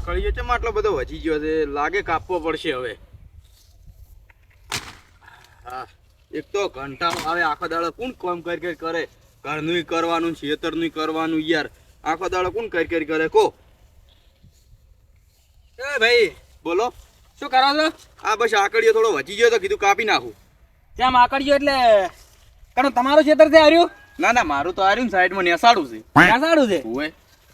આકળીઓ છે આટલો બધો વધી ગયો છે, લાગે કાપવો પડશે હવે. હા, એક તો ઘંટાળો આવે આખો દાડો કોણ કામ કરી કરે, ઘરનું કરવાનું, ખેતરનું કરવાનું, યાર આખો દાડો કોણ કરી કરે કો. એ ભાઈ બોલો શું કરો છો? આ બસ આકળીઓ થોડો વધી ગયો તો કીધું કાપી નાખું. ત્યાં આકડ્યો એટલે કારણ તમારું ખેતર છે હાર્યું? ના ના, મારું તો આર્યું સાઈડમાં નેસાડું છે. નેસાડું છે ઓય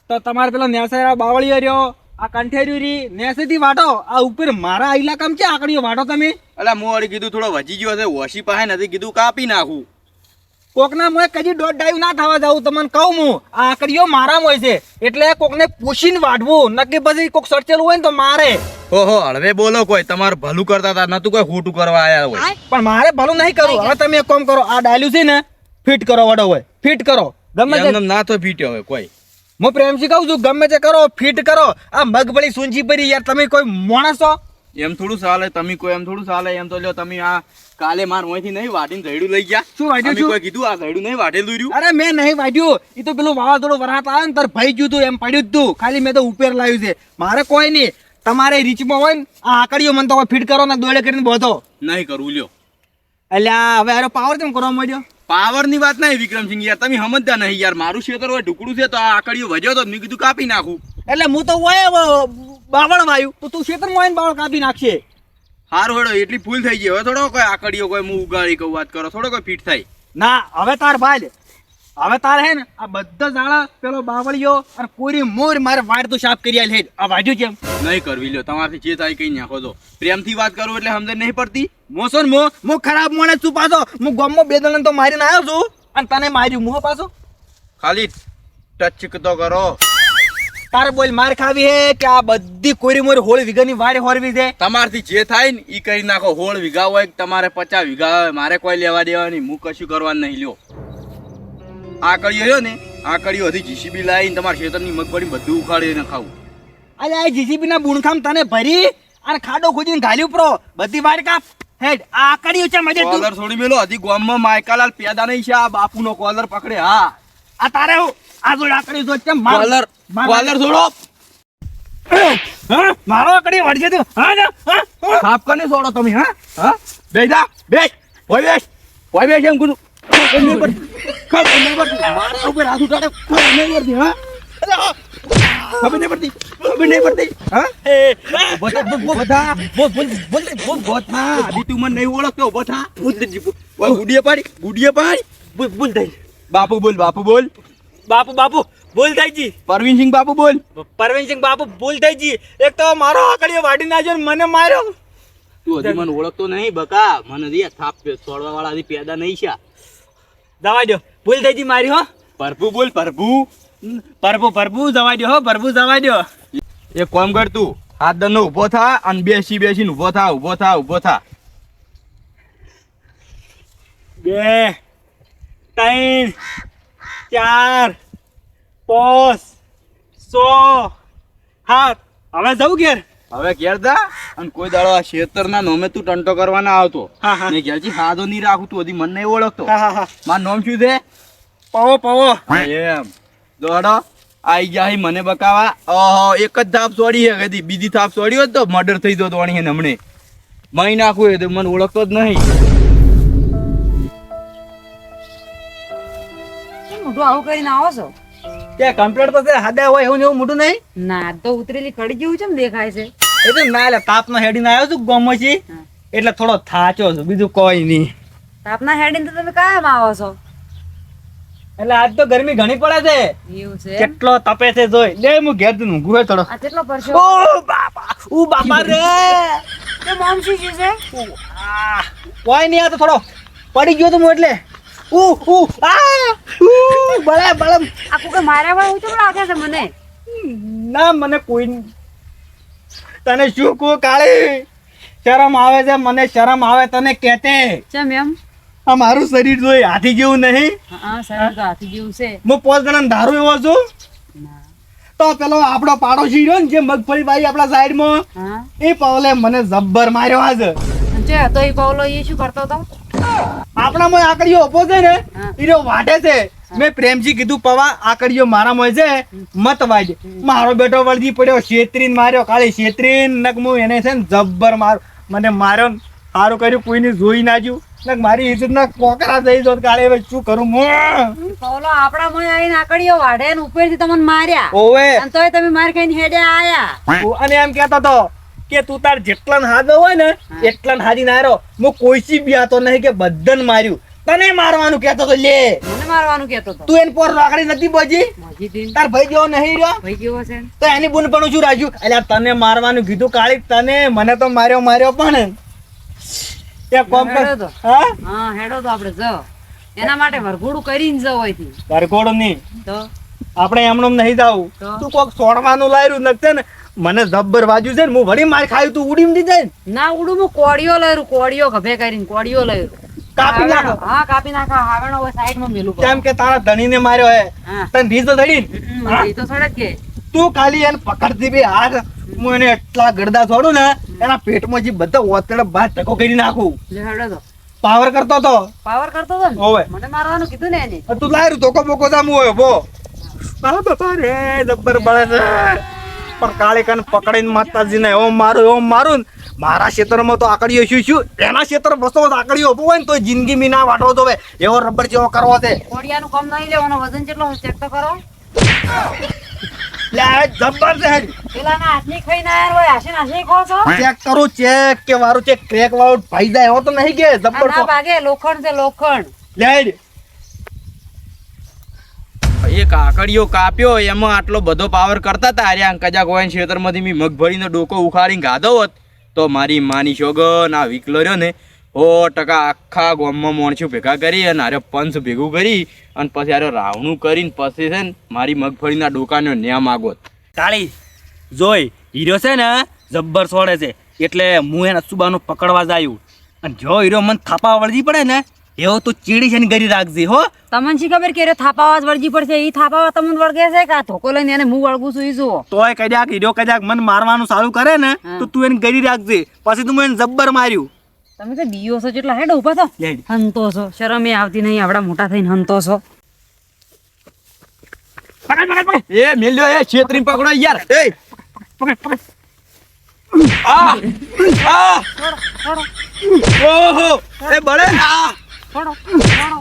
તો તમારે પેલો નેસાડા બાવળીયો રહ્યો, આ કંઠેર્યું રી નેસેથી વાટો, આ ઉપર મારા ઇલાકામાં છે આકડીઓ વાટો તમે. અલા હું વળી કીધું થોડો વધી ગયો છે, વોશી પાસે નથી, કીધું કાપી નાખું. કોકના મોય કદી દોઢ ડાયું ના થવા જાવું તમને કહું હું. આ આકડીઓ મારા મોય છે એટલે કોકને પૂછીને વાટવું, નક્કી પછી કોક સડચેલું હોય ને તો મારે. ઓહો, હળવે બોલો, કોઈ તમારું ભલું કરતા હતા, નતું કોઈ ખોટું કરવા આયા હોય. પણ મારે ભલું નહીં કરવું. હવે તમે એક કામ કરો, આ ડાલ્યું છે ને ફિટ કરો, વડો હોય ફિટ કરો, ગમે તે. એમને ના તો ફીટ્યો હવે કોઈ. હું પ્રેમથી કહું છું, ગમે તે કરો ફિટ કરો. આ મગફળી સૂંચી પડી યાર, તમે કોઈ માણસ છો? એમ થોડું ચાલે, તમે કોઈ એમ થોડું ચાલે. એમ તો લ્યો તમે આ કાલે માર મોંથી નહીં વાટીને ઝયડું લઈ ગયા. શું વાટ્યું તમે છું? કોઈ કીધું આ ઝયડું નહીં વાટેલું રહ્યું? અરે મેં નહીં વાટ્યું, એ તો પેલું વાવાઝોડું વરાત આવે ને તાર ભાઈ ગયું તું એમ પડ્યું જ તું, ખાલી મેં તો ઉપર લાવ્યું છે. મારે કોઈ નહીં, તમારે રીચમાં હોય ને આ આકડીઓ મને તો ફિટ કરો ને દોડે કરીને બોધો. નહીં કરવું લ્યો. અલ્યા હવે આરો પાવર કેમ કરવા માંડ્યો? પાવર ની વાત નહીં વિક્રમસિંહ, યાર તમે સમજતા નહીં યાર. મારું ખેતર હોય ઢુકડું છે તો આ આકડીઓ વધ્યો તો મેં કીધું કાપી નાખું. એટલે હું તો હોય બાવળ વાયું તો તું ખેતરમાં હોય ને બાવળ કાપી નાખશે. હારું હેડો, એટલી ફૂલ થઈ ગઈ. હવે થોડો કોઈ આકડીઓ કોઈ હું ઉગાડી કહું વાત કરો, થોડો કોઈ ફીટ થાય. ના હવે તાર ભાઈ, હવે તાર હે ને આ બધા ઝાડા પેલો બાવળિયો અને પૂરી મોર મારે વાડ તો સાફ કરી આલે. આ વાડ્યું કેમ નહીં કરવી લ્યો, તમારાથી જે થાય કઈ નાખો તો. પ્રેમથી વાત કરું એટલે સમજ નહીં પડતી. મોસો ને મો ખરાબ માણસ છું પાછો. હું ગામમાં બે દળન તો મારીને આવ્યો છું અને તને માર્યું મુહ પાછો. ખાલી ટચ તો કરો. તારે બોલ માર ખાવી હે કે આ બધી કોરી મોરી હોળ વીઘાની વાડે હોરવી છે? તમારથી જે થાય ને ઈ કરી નાખો. 16 વીઘા હોય તમારે 50 વીઘા હોય, મારે કોઈ લેવા દેવા નહીં. હું કશું કરવાનું નહીં લ્યો. આકડીઓ રહ્યો ને, આકડીઓ હજી જીસીબી લાવીને તમારા ખેતરની મગફળી બધું ઉખાડીને ખાવું. અરે આ જીસીબી ના બુણખામ તને ભરી અને ખાડો ખોદીને ઘાલ્યું પ્રો બધી વાડ કાપ હેડ. આ આકડીઓ છે મજે તું કોલર છોડી મેલો. હજી ગામમાં માયકાલાલ પેદા નહીં છે, આ બાપુનો કોલર પકડે. હા આ તારે આ જોડ આકડી જોડ કેમ કોલર છોડો. હા મારો આકડી વળજે તું. હા જા હા સાફ કરીને છોડો તમે. હા હા બેસ જા, બેસ ઓય બેસ, ઓય બેસ. એમ કીધું મારા ઉપર હાથ ઉઠાડે, ખબર નહીં પડતી. હા ખબર નહીં પડતી, ખબર નહીં પડતી. હા બધા તું મને નહીં ઓળખતો. બધા ગુડીએ પાડી ભૂલ થઈ. બાપુ બોલ, બાપુ બોલ. બાપુ બાપુ ભૂલ થઈ જી. પરવીનસિંહ બાપુ બોલ. પરવીનસિંહ બાપુ ભૂલ થઈ જી. એક તો મારો આકડીઓ વાડી નાખ્યો ને મને માર્યો. તું હજી મને ઓળખતો નહીં બકા. મને રિયા થાપ છોડવા વાળા હજી પેદા નહીં છે. જવા દો, ભૂલ થઈ જી મારી. હો પ્રભુ બોલ, પ્રભુ. પ્રભુ જવા દો. હો પ્રભુ જવા દો. એક કામ કર તું, હાથ દંડો ઉભો થા અને બેસીને ઉભો થા, ઉભો થા, ઉભો થા. 2 3 4 5 6 7. હવે જવું ઘેર. હવે ઘેર જા અને કોઈ દાડો આ ખેતરના નોમે તું ટંટો કરવા ના આવતો. હા હા ને ઘેરથી હાથો નહીં રાખું. તું હજી મને નહીં ઓળખતો. હા હા હા. મારું નામ શું છે? પવો પવો. એમ દોડો આઈ જાય મને બકાવા. ઓહો, એક જ થાપ છોડી છે, કદી બીજી થાપ છોડી હોત તો મર્ડર થઈ જતો વણી હે. હમણે મહી નાખું એ તો મને ઓળખતો જ નહીં. મોઢું આવું કરીને આવો છો? કે કમ્પ્લેટ તો છે હાદા હોય એવું ને એવું મોટું નહીં. ના તો ઉતરેલી કડી જેવું છે ને દેખાય છે. એટલે ના એટલે તાપનો હેડીને આવ્યો છું ગોમોથી એટલે થોડો થાચો છું, બીજું કોઈ નહીં. તાપના હેડીને તો તમે કાયમ આવો છો? એટલે આજ તો ગરમી ઘણી પડે છે. એવું છે? કેટલો તપે છે જોઈ લે. હું ઘેર તું ઊંઘું થોડો. આ કેટલો પરસો? ઓ બાપા રે. તે મોમ શું છે? કોઈ નહીં, આ તો થોડો પડી ગયો તો હું એટલે બળે બળમ. આખું કે માર્યા વાળું કેમ લાગે છે મને? ના મને કોઈ તને શું કહું કાળી, શરમ આવે છે મને, શરમ આવે તને કહેતે. ચમ એમ? આ મારું શરીર જોઈ હાથી જેવું નહીં. હા શરીર તો હાથી જેવું છે. હું 5 જણા ધારું એવો છું. તો પેલો આપણો પાડોશી રહ્યો ને જે મગફળી બાઈ આપણા સાઈડમાં, હા એ પાવલે મને જબ્બર માર્યો આજ. જે હતો એ પાવલો એ શું કરતો હતો? આપણામાં આકડીઓ ઉભો છે ને હા. એ વાટે છે મેં પ્રેમજી કીધું પવા આકડીઓ મારામાં છે મત વાજ મારો બેટો વળજી પડ્યો છેતરીને માર્યો કાલે છેતરીને નક હું એને છે ને જબ્બર માર મને માર્યો ને સારું કર્યું કોઈને જોઈ ના જ્યું નક મારી ઇજ્જત ના કોકરા થઈ જોત કાલે હવે શું કરું હું બોલો આપણા મોય આઈને આકડીઓ વાઢે ને ઉપરથી તમને માર્યા ઓવે અને તોય તમે માર ખાઈને હેડે આયા અને એમ કહેતો તો કે તું તાર જેટલા હાજો હોય ને એટલા હાજી ના રહ્યો હું કોઈસી બી આતો નહીં કે બધાને માર્યું તને મારવાનું કહેતો તો લે મને મારવાનું કહેતો તો તું એને પોર લાકડી નથી બોજી મોજી દીન તાર ભાઈ જેવો નહીં રહ્યો ભાઈ કેવો છે તો એની બુન પણ શું રાખ્યું એટલે તને મારવાનું કીધું કાળી તને મને તો માર્યો પણ એક કોમ કર હેડો તો. હા હા હેડો તો આપણે જો એના માટે વરઘોડું કરીને જવું હોયથી તારે કોડો નહીં તો આપણે એમનો નહીં જાવું તો? તું કોક છોડવાનું લાયરું નકતે ને મને જબ્બર વાજ્યું છે ને હું વળી માર ખાયું તું ઉડીમ દીધે ને ના ઉડું હું કોળીઓ લઈરું કોળીઓ ગભે કરીને કોળીઓ લઈરું કાપી નાખો હા કાપી નાખા હાવેણો હોય સાઈડમાં મેલું કેમ કે તારા ધણીને માર્યો હે હા તને રીત તો ધડી એ તો સડક કે તું ખાલી એને પકડતી બી હાથ હું એને એટલા ગડદા છોડું ને એના પેટમાં જે બધા ઓતડે બાદ ટકો કરી નાખું લે હેડો તો પાવર કરતો તો પાવર કરતો તો ને ઓવે મને મારવાનું કીધું ને એને તું લાયરું ધોકો બોકો જામું હોય બો મારા બાપા રે જબ્બર બળે છે પણ કાળે કાન પકડીને માતાજીને ઓમ મારું ને મારા ક્ષેત્રમાં તો આકડીઓ શું એના ક્ષેત્ર બસો આકડીઓ ઉભો હોય ને તો જિંદગી મીના વાટવો તો એવો રબર જેવો કરવો છે કોળિયાનું કામ નહીં લેવાનું વજન કેટલો ચેક તો કરો લે જબ્બર છે પેલાના હાથની ખાઈને આયા હોય હાસી નાસી ખો છો ચેક કરું ચેક કે વારું ચેક ક્રેક વાળો ભાઈ જાય એવો તો નહીં કે જબ્બર ના ભાગે લોખંડ છે લોખંડ લે એક આકડીઓ કાપ્યો એમાં આટલો બધો પાવર કરતા હતા અરે કજાક હોય ક્ષેત્રમાંથી મેં મગફળીનો ડોકો ઉખાડીને ગાધો હોત તો મારી માની શોગન આ વિકલો રહ્યો ને 100% આખા ગામમાં માણસો ભેગા કરી અને આરે પંચ ભેગું કરી અને પછી આરે રાવણું કરીને પછી છે ને મારી મગફળીના ડોકાનો ન્યા માગોત કાળી જોઈ હીરો છે ને જબ્બર છોડે છે એટલે હું એને સુબાનું પકડવા જાયું અને જો હીરો મને થાપા વળજી પડે ને એવો તો ચીડી છે ને ગરી રાખજે હો તમને શી ખબર કે થાપાવા જ વળજી પડશે ઈ થાપાવા તમને વળગે છે કે આ ધોકો લઈને એને હું વળગું છું ઈ જુઓ તોય કદાચ હીરો કદાચ મને મારવાનું ચાલુ કરે ને તો તું એને ગરી રાખજે પછી તું એને જબ્બર માર્યું તમે તો બીઓ છો જેટલા હેડ ઉભા તો લેડ. હંતો છો શરમ એ આવતી નહીં આપડા મોટા થઈને હંતો છો એ મેલ્યો એ છેતરી પકડો યાર એ આ આ ઓહો એ બળે આ છોડો છોડો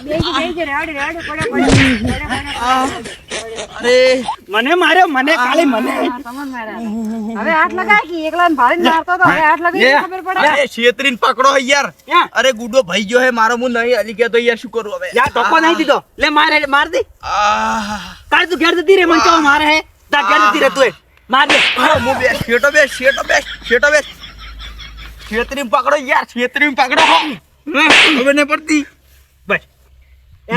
બેજી રેડી રેડી પડે અરે મને માર્યો મને કાળી મને તમને માર્યા હવે હાથ લગાય કે એકલાને ભારીને મારતો તો હવે હાથ લગાય ખબર પડે અરે છેતરીને પકડો યાર અરે ગુડો ભાઈ ગયો હે મારો હું નહીં અલી કે તો યાર શું કરું હવે યા ધોકો નહીં દીધો લે માર દે આ કાળ તું ઘેર જતી રે મને ચાવ મારે હે તા ઘેર જતી રે તું માર દે હું બે શેટો બે છેતરીને પકડો યાર છેતરીને પકડો હવે ને પડતી બસ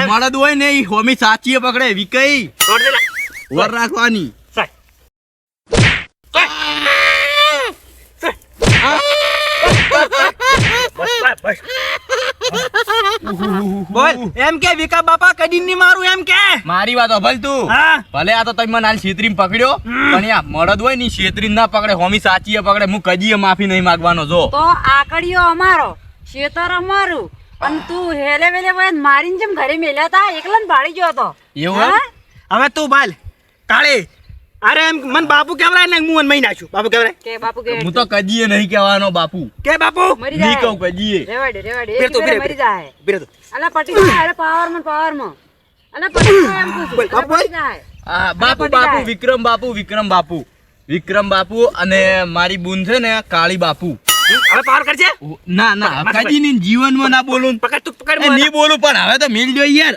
મળદ હોય ને ઈ હોમી સાચીએ પકડે વિકઈ છોડ દે વર રાખવાની બોલ એમ કે વિકા બાપા કદી ની મારું એમ કે મારી વાત અભલ તું હા ભલે આ તો તમે મને હાલ છેતરીને પકડ્યો પણ આ મળદ હોય ને ઈ છેતરીને ના પકડે હોમી સાચીએ પકડે હું કદીએ માફી નહીં માંગવાનો જો તો આકડીઓ અમારો શેતર અમારું અને તું હેલે વેલે વયન મારીને જેમ ઘરે મેલ્યા તા એકલાને ભાળી ગયો તો એવું એમ? હવે તું બાલ કાળી અરે એમ મન બાપુ કેવરાય ને હું મહી નાખ્યું બાપુ કેવરાય કે બાપુ કે હું તો કદીએ નહીં કહેવાનો બાપુ કે બાપુ મરી નહીં જાય કહું કદીએ રેવાડે રેવાડે બેર તો, એક બેર, મરી જાય બીરે તો અલા પટી જાય અલા પાવરમાં અલા પટી જાય એમ પૂછું બોલ, બાપુ પટી જાય આ બાપુ પટી બાપુ જાય. વિક્રમ બાપુ અને મારી બુન છે ને કાળી બાપુ હવે પાર કરજે ના ના કદી ની જીવનમાં ના બોલું પકડ તું પકડ એ નહીં બોલું પણ હવે તો મિલ જો યાર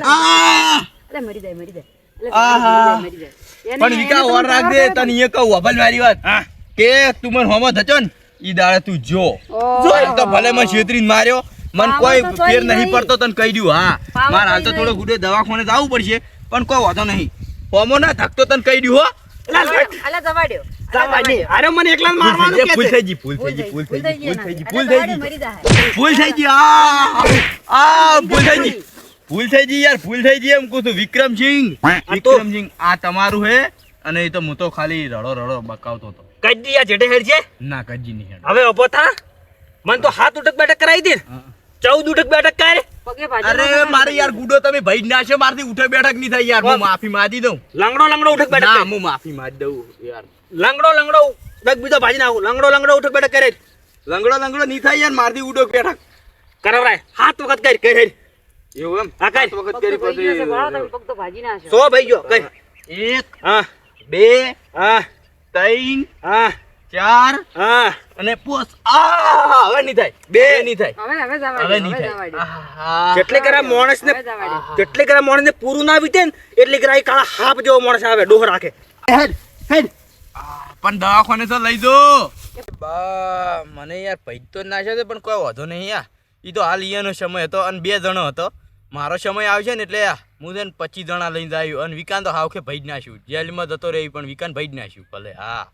આ અલા મરી જાય મરી જાય આહા. મરી જાય એને- પણ વિકા એને ઓર તમે રાખ દે જવાબ તને એ કહું અભલ મારી વાત હા કે તું મને હોમો થચો ને ઈ દાડે તું જો ઓહ. એમ તો ભલે મને છેતરીને માર્યો મન પાવર કોઈ તો ફેર તોય નહીં નહીં. પડતો તને કહી દઉં હા પાવર મારે હાલ તો તોય થોડો નહીં. ગુડે દવાખાને જવું પડશે પણ કોઈ વાંધો નહીં હોમો ના થકતો તને કહી દઉં હો અલા જવાડ્યો સાવાજી અરે મને એકલા મારવાનું એ કે ભૂલ છે થઈ ગઈ ભૂલ થઈ ગઈ ભૂલ થઈ ગઈ ભૂલ થઈ ગઈ ભૂલ અલા થઈ ગઈ મરી જાય ભૂલ થઈ ગઈ આ ભૂલ થઈ ગઈ ભૂલ થઈ ગઈ યાર ભૂલ થઈ ગઈ એમ કહું છું વિક્રમસિંહ આ તમારું હે અને એ તો હું તો ખાલી રડો બકાવતો હતો કદી આ જેડે હેડ છે ના કજી નહીં હેડ હવે ઉભો થા મન તો હાથ ઉટક બેઠક કરાવી દે 14 ઉઠક બેઠક કર. પગે ભાજી અરે નાખો. મારે યાર ગુડો તમે ભાઈ ના છે મારથી ઉઠક બેઠક નહીં થાય યાર હું માફી માંગી દઉં લંગડો ઉઠક બેઠક ના કર. હું માફી માંગી દઉં યાર લંગડો ડગ બીજો ભાજી નાખું. લંગડો ઉઠક બેઠક કરે. લંગડો નહીં થાય યાર મારથી ઉડો બેઠક કરાવરાય 7 વખત કર કર. એવું એમ હા, કઈ? 7 વખત પગ તો કરી ભાઈ ગયો છે, પછી ભાળો તમે પગ તો ભાજી નાખો. 100 ભાઈ ગયો કર. 1 હા 2 હા 3 હા 4 હા. અને પોસ હવે નહીં થાય બે નહીં થાય હવે જવા હવે દે, નહીં હવે જવા દે. થાય જેટલે કરા માણસને હવે જવા દે. જેટલે કરા માણસને પૂરું ના વીતે ને એટલે કરા કાળા હાપ જેવો માણસ આવે ડોહ રાખે. હેડ હેડ. પણ દવાખાને તો લઈ જો બા મને યાર પૈદ તો ના છે પણ કોઈ વાંધો નહીં યાર ઈ તો હાલ ઈયાનો સમય હતો અને 2 જણો હતો મારો સમય આવશે ને એટલે હું છે ને 25 જણા લઈને આવ્યું અને વિકાન તો હાવખે ભાઈ જ નાખ્યું જેલમાં જતો રહી પણ વિકાન ભાઈ જ નાખ્યું ભલે હા